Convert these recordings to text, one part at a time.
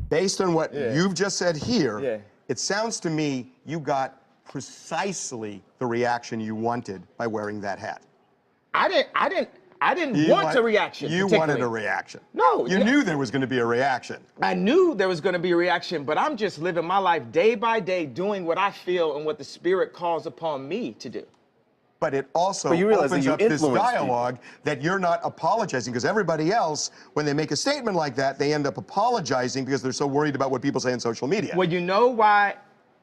Based on what you've just said here, it sounds to me you got precisely the reaction you wanted by wearing that hat. I didn't want a reaction. You wanted a reaction. No. You knew there was going to be a reaction. I knew there was going to be a reaction, but I'm just living my life day by day, doing what I feel and what the Spirit calls upon me to do. But it also opens up this dialogue that you're not apologizing, because everybody else, when they make a statement like that, they end up apologizing because they're so worried about what people say on social media. Well, you know why?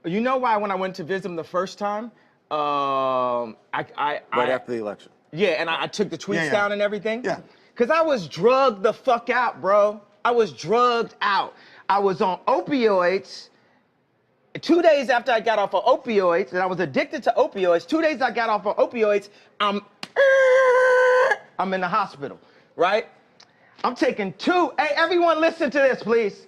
You know why when I went to visit him the first time, right after the election. Yeah, and I took the tweets down and everything. Yeah. Because I was drugged the fuck out, bro. I was drugged out. I was on opioids. 2 days after I got off of opioids, and I was addicted to opioids, 2 days I got off of opioids, I'm in the hospital, right? I'm taking hey, everyone listen to this, please.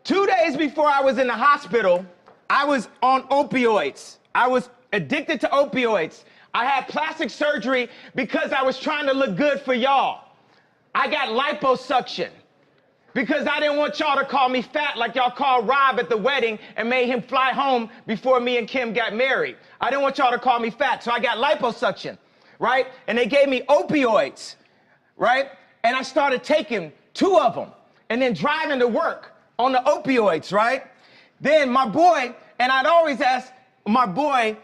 2 days before I was in the hospital, I was on opioids. I was addicted to opioids. I had plastic surgery because I was trying to look good for y'all. I got liposuction because I didn't want y'all to call me fat like y'all called Rob at the wedding and made him fly home before me and Kim got married. I didn't want y'all to call me fat, so I got liposuction, right? And they gave me opioids, right? And I started taking 2 of them and then driving to work on the opioids, right? Then my boy, and I'd always ask my boy,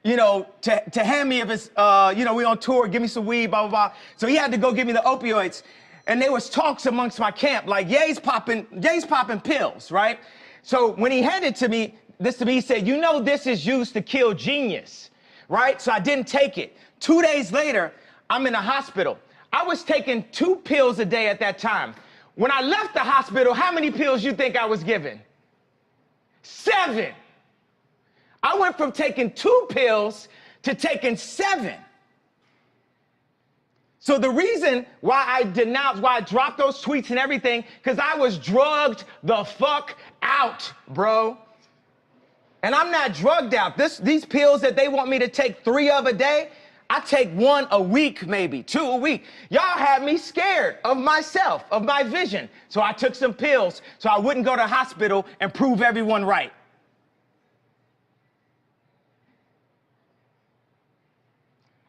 you know, to hand me if it's, you know, we on tour, give me some weed, blah, blah, blah. So he had to go give me the opioids. And there was talks amongst my camp, like, Ye's popping pills, right? So when he handed this to me, he said, you know this is used to kill genius, right? So I didn't take it. 2 days later, I'm in the hospital. I was taking 2 pills a day at that time. When I left the hospital, how many pills you think I was given? 7. I went from taking 2 pills to taking 7. So the reason why I denounced, why I dropped those tweets and everything, because I was drugged the fuck out, bro. And I'm not drugged out. These pills that they want me to take 3 of a day, I take 1 a week, maybe 2 a week. Y'all had me scared of myself, of my vision. So I took some pills so I wouldn't go to the hospital and prove everyone right.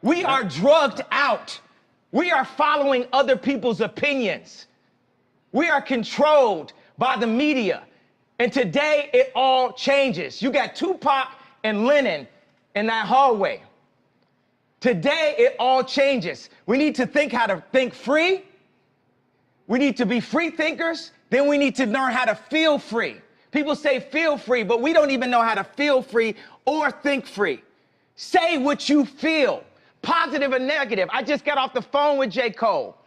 We are drugged out. We are following other people's opinions. We are controlled by the media. And today it all changes. You got Tupac and Lennon in that hallway. Today it all changes. We need to think how to think free. We need to be free thinkers. Then we need to learn how to feel free. People say feel free, but we don't even know how to feel free or think free. Say what you feel. Positive or negative. I just got off the phone with J. Cole.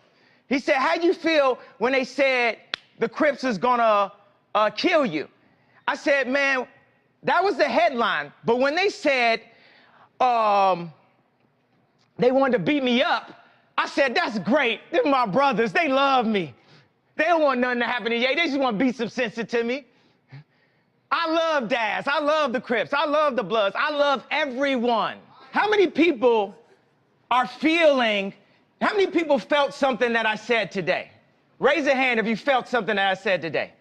He said, how'd you feel when they said the Crips is gonna kill you? I said, man, that was the headline. But when they said they wanted to beat me up, I said, that's great. They're my brothers. They love me. They don't want nothing to happen to Ye. They just want to beat some sense into me. I love Daz. I love the Crips. I love the Bloods. I love everyone. How many people are feeling, how many people felt something that I said today? Raise a hand if you felt something that I said today.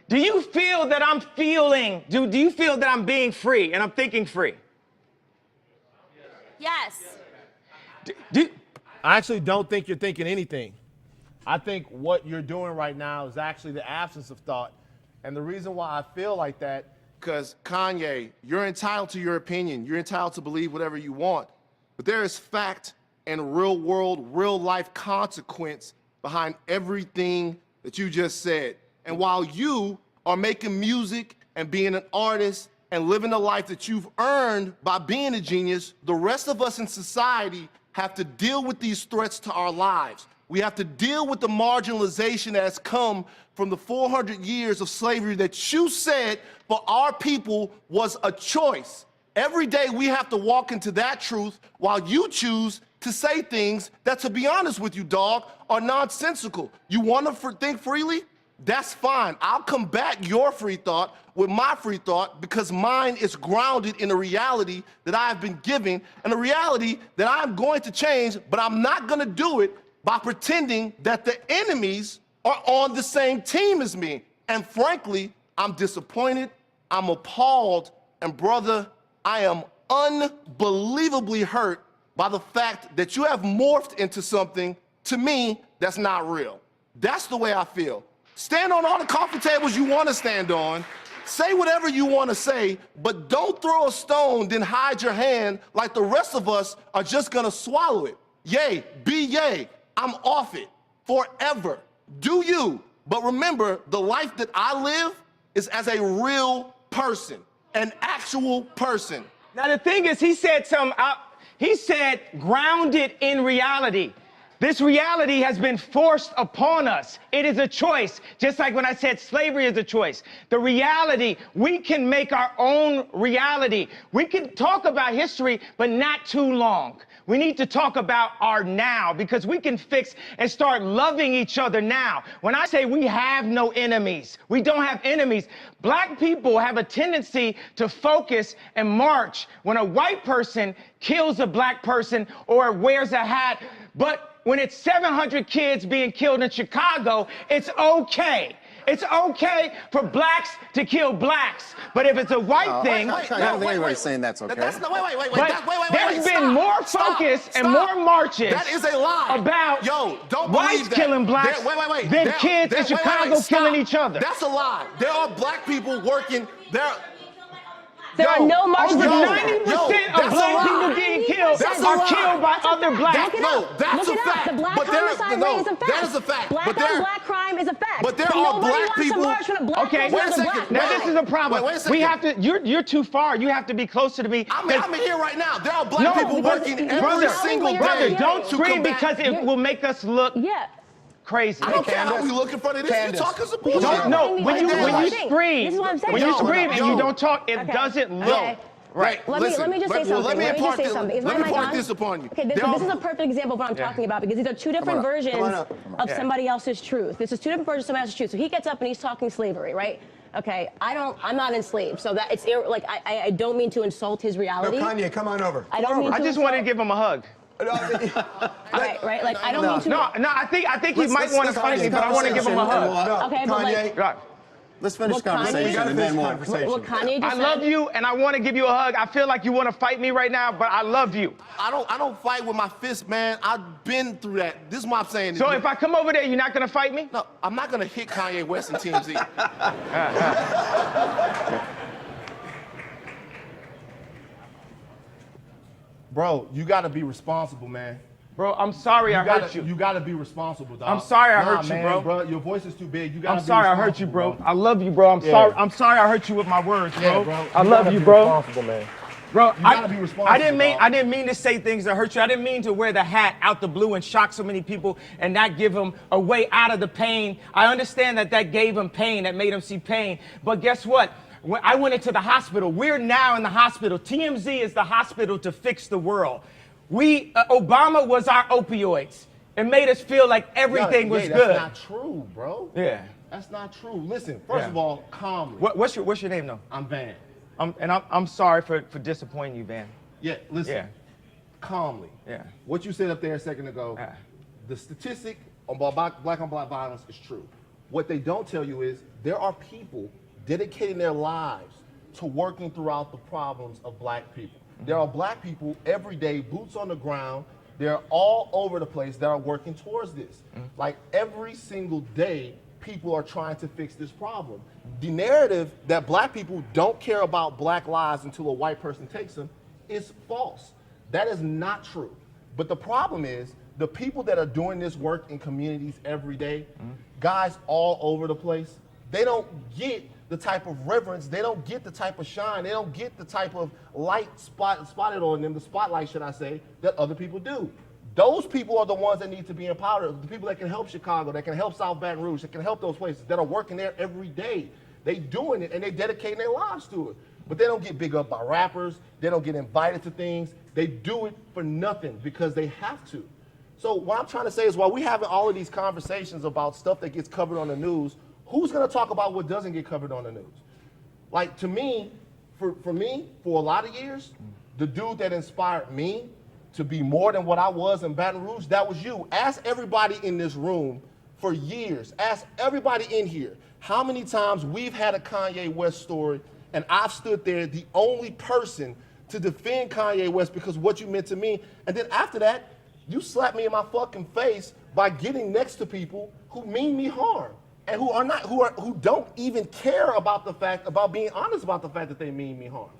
Do you feel that I'm feeling, do you feel that I'm being free and I'm thinking free? Yes. I actually don't think you're thinking anything. I think what you're doing right now is actually the absence of thought. And the reason why I feel like that, because Kanye, you're entitled to your opinion. You're entitled to believe whatever you want. But there is fact and real world, real life consequence behind everything that you just said. And while you are making music and being an artist and living the life that you've earned by being a genius, the rest of us in society have to deal with these threats to our lives. We have to deal with the marginalization that has come from the 400 years of slavery that you said for our people was a choice. Every day we have to walk into that truth while you choose to say things that, to be honest with you, dog, are nonsensical. You want to think freely? That's fine. I'll combat your free thought with my free thought because mine is grounded in a reality that I have been given and a reality that I'm going to change, but I'm not going to do it by pretending that the enemies are on the same team as me. And frankly, I'm disappointed, I'm appalled, and brother, I am unbelievably hurt by the fact that you have morphed into something, to me, that's not real. That's the way I feel. Stand on all the coffee tables you want to stand on, say whatever you want to say, but don't throw a stone, then hide your hand like the rest of us are just gonna swallow it. Yay, be yay, I'm off it, forever. Do you, but remember, the life that I live is as a real person, an actual person. Now the thing is, he said grounded in reality. This reality has been forced upon us. It is a choice, just like when I said slavery is a choice. The reality, we can make our own reality. We can talk about history, but not too long. We need to talk about our now, because we can fix and start loving each other now. When I say we have no enemies, we don't have enemies. Black people have a tendency to focus and march when a white person kills a black person or wears a hat, but when it's 700 kids being killed in Chicago, it's okay. It's okay for blacks to kill blacks. But if it's a white thing... I don't think anybody's saying that's okay. There's been more focus and more marches that is a lie. About whites that. killing blacks than kids in Chicago killing each other. That's a lie. There are black people working... There are no marches. Over 90% of black people getting killed are killed by other blacks. That's a fact. The black homicide rate is a fact. That is a fact. Black on black crime is a fact. But there are black people. Okay, wait a second. Now this is a problem. Wait a second. We have to. You're too far. You have to be closer to me. I'm here right now. There are black people working every single day. Brother, don't scream because it will make us look. Crazy. I don't care how we look in front of this. You're talking some bullshit. No, when you scream, and you don't talk, it doesn't look right. Let me just say something. Let me impart this upon you. Okay, this is a perfect example of what I'm talking about, because these are two different versions of somebody else's truth. This is two different versions of somebody else's truth. So he gets up and he's talking slavery, right? Okay, I'm not enslaved, so that it's like I don't mean to insult his reality. No, Kanye, come on over. I just wanted to give him a hug. Right. Like I don't mean to. No. I think he might want to fight me, but I want to give him a hug. Okay, but like. Let's finish the conversation and then we'll... What Kanye just I love you, and I want to give you a hug. I feel like you want to fight me right now, but I love you. I don't fight with my fist, man. I've been through that. This is what I'm saying. So if I come over there, you're not going to fight me? No, I'm not going to hit Kanye West and TMZ. Bro, you got to be responsible, man. Bro, I'm sorry I hurt you. You got to be responsible, dog. I'm sorry I hurt you, bro. Your voice is too big. You got to be I'm sorry I hurt you, bro. I love you, bro. I'm sorry I hurt you with my words, bro. Yeah, bro. I love you, bro. Responsible, man. Bro, you gotta be responsible, I didn't mean to say things that hurt you. I didn't mean to wear the hat out the blue and shock so many people and not give them a way out of the pain. I understand that gave him pain, that made him see pain. But guess what? When I went into the hospital. We're now in the hospital. TMZ is the hospital to fix the world. Obama was our opioids. It made us feel like everything was good. That's not true, bro. Yeah. That's not true. Listen, first of all, calmly. What's your name, though? I'm Van. I'm sorry for disappointing you, Van. Yeah, listen. Yeah. Calmly. Yeah. What you said up there a second ago, the statistic on black on black violence is true. What they don't tell you is there are people dedicating their lives to working throughout the problems of black people. There are black people every day, boots on the ground. They're all over the place that are working towards this. Like every single day, people are trying to fix this problem. The narrative that black people don't care about black lives until a white person takes them is false. That is not true. But the problem is the people that are doing this work in communities every day, guys all over the place, they don't get the type of reverence, they don't get the type of shine, they don't get the type of light spotted on them, the spotlight, should I say, that other people do. Those people are the ones that need to be empowered, the people that can help Chicago, that can help South Baton Rouge, that can help those places, that are working there every day. They doing it and they dedicating their lives to it. But they don't get big up by rappers, they don't get invited to things, they do it for nothing because they have to. So what I'm trying to say is while we're having all of these conversations about stuff that gets covered on the news, who's gonna talk about what doesn't get covered on the news? Like to me, for a lot of years, the dude that inspired me to be more than what I was in Baton Rouge, that was you. Ask everybody in this room for years. Ask everybody in here how many times we've had a Kanye West story and I've stood there, the only person to defend Kanye West because what you meant to me. And then after that, you slap me in my fucking face by getting next to people who mean me harm and who don't even care about being honest about the fact that they mean me harm.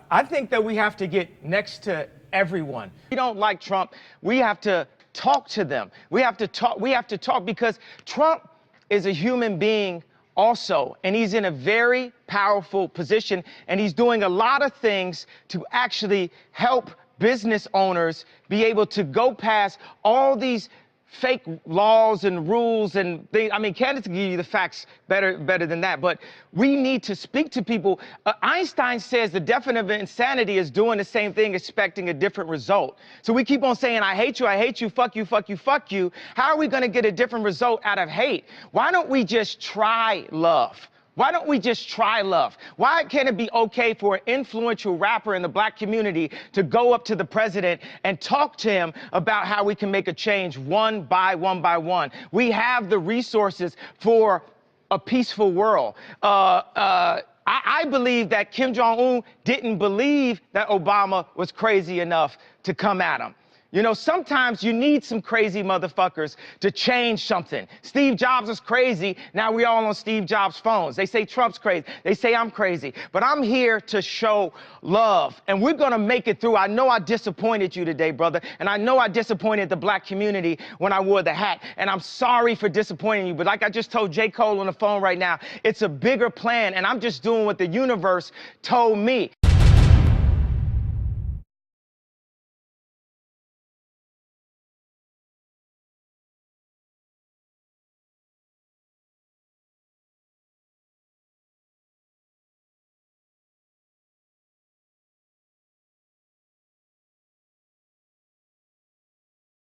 I think that we have to get next to everyone. We don't like Trump. We have to talk to them. We have to talk because Trump is a human being also, and he's in a very powerful position, and he's doing a lot of things to actually help business owners be able to go past all these fake laws and rules and things. I mean, candidates can give you the facts better than that, but we need to speak to people. Einstein says the definition of insanity is doing the same thing, expecting a different result. So we keep on saying, I hate you, fuck you, fuck you, fuck you. How are we gonna get a different result out of hate? Why don't we just try love? Why don't we just try love? Why can't it be okay for an influential rapper in the black community to go up to the president and talk to him about how we can make a change one by one? We have the resources for a peaceful world. I believe that Kim Jong-un didn't believe that Obama was crazy enough to come at him. You know, sometimes you need some crazy motherfuckers to change something. Steve Jobs was crazy. Now we all on Steve Jobs' phones. They say Trump's crazy. They say I'm crazy. But I'm here to show love. And we're going to make it through. I know I disappointed you today, brother. And I know I disappointed the black community when I wore the hat. And I'm sorry for disappointing you. But like I just told J. Cole on the phone right now, it's a bigger plan. And I'm just doing what the universe told me.